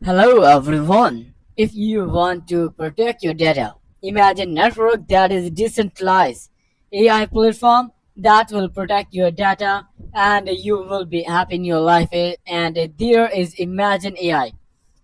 Hello everyone. If you want to protect your data, imagine network that is decentralized AI platform that will protect your data and you will be happy in your life. And there is Imagine AI.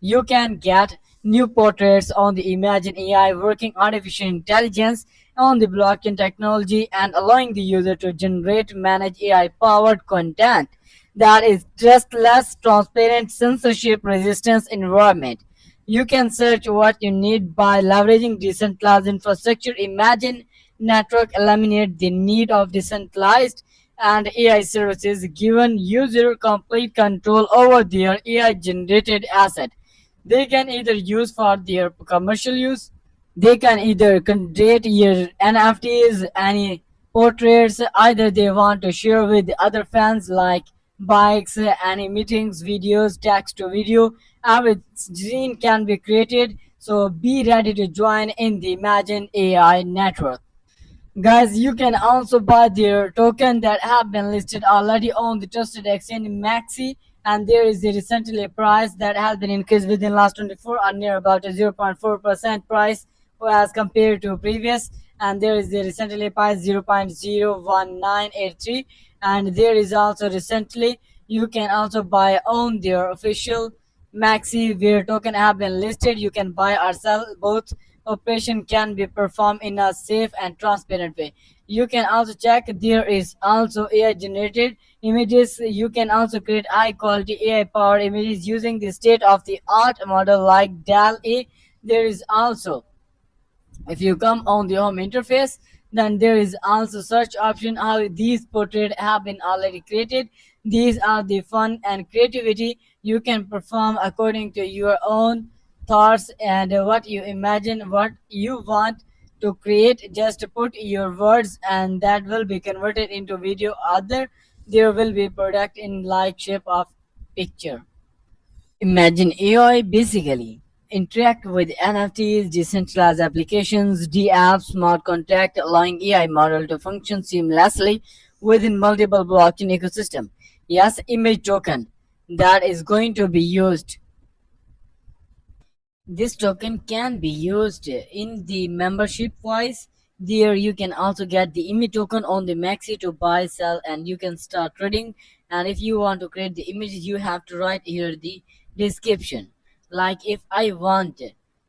You can get new portraits on the Imagine AI working artificial intelligence on the blockchain technology and allowing the user to generate manage AI powered content that is trustless, transparent, censorship resistant environment. You can search what you need by leveraging decentralized infrastructure. Imagine network eliminate the need of decentralized and AI services, giving user complete control over their AI generated asset. They can either use for their commercial use. They can either create your NFTs, any portraits, either they want to share with other fans like bikes, any meetings, videos, text to video. Everything can be created. So be ready to join in the Imagine AI network. Guys, you can also buy their token that have been listed already on the trusted exchange Maxi, and there is a recently price that has been increased within last 24 or near about a 0.4% price as compared to previous, and there is the recently price 0.01983, and there is also recently you can also buy on their official Maxi where token have been listed. You can buy or sell both. Operation can be performed in a safe and transparent way. You can also check there is also AI generated images. You can also create high quality AI powered images using the state of the art model like DAL A. There is also, if you come on the home interface, then there is also search option. How these portraits have been already created, these are the fun and creativity you can perform according to your own thoughts and what you imagine, what you want to create. Just put your words and that will be converted into video. Other there will be product in like shape of picture. Imagine AI basically interact with NFTs, decentralized applications, DApps, smart contract, allowing AI model to function seamlessly within multiple blockchain ecosystem. Yes, image token that is going to be used. This token can be used in the membership wise. There you can also get the image token on the Maxi to buy, sell, and you can start trading. And if you want to create the images, you have to write here the description. Like if I want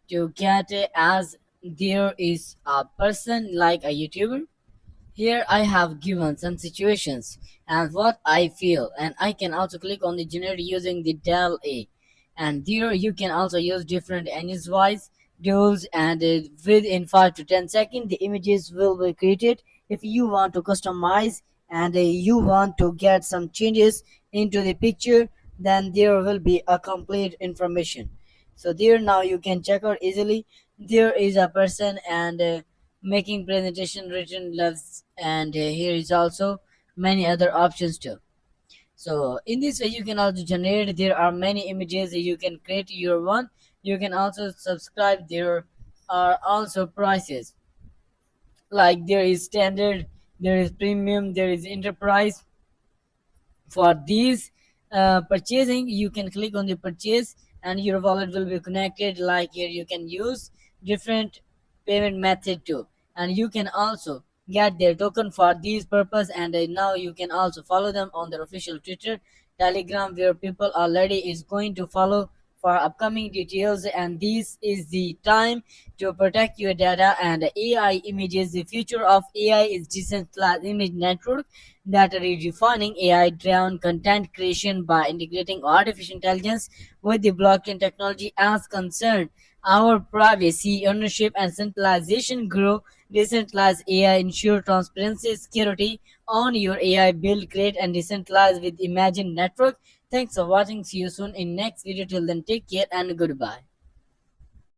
to get as there is a person like a YouTuber, here I have given some situations and what I feel, and I can also click on the generate using the del A, and there you can also use different angles wise tools, and within 5 to 10 seconds the images will be created. If you want to customize and you want to get some changes into the picture, then there will be a complete information. So there now you can check out easily. There is a person and making presentation written loves, and here is also many other options too. So in this way you can also generate, there are many images you can create your one. You can also subscribe, there are also prices like there is standard, there is premium, there is enterprise. For these purchasing, you can click on the purchase and your wallet will be connected. Like here you can use different payment method too, and you can also get their token for these purpose. And now you can also follow them on their official Twitter, Telegram, where people already is going to follow for upcoming details. And this is the time to protect your data and AI images. The future of AI is decentralized image network that are redefining AI driven content creation by integrating artificial intelligence with the blockchain technology as concerned. Our privacy, ownership, and centralization grow. Decentralized AI ensure transparency, security on your AI. Build, create, and decentralize with Imagine Network. Thanks for watching. See you soon in next video. Till then, take care and goodbye.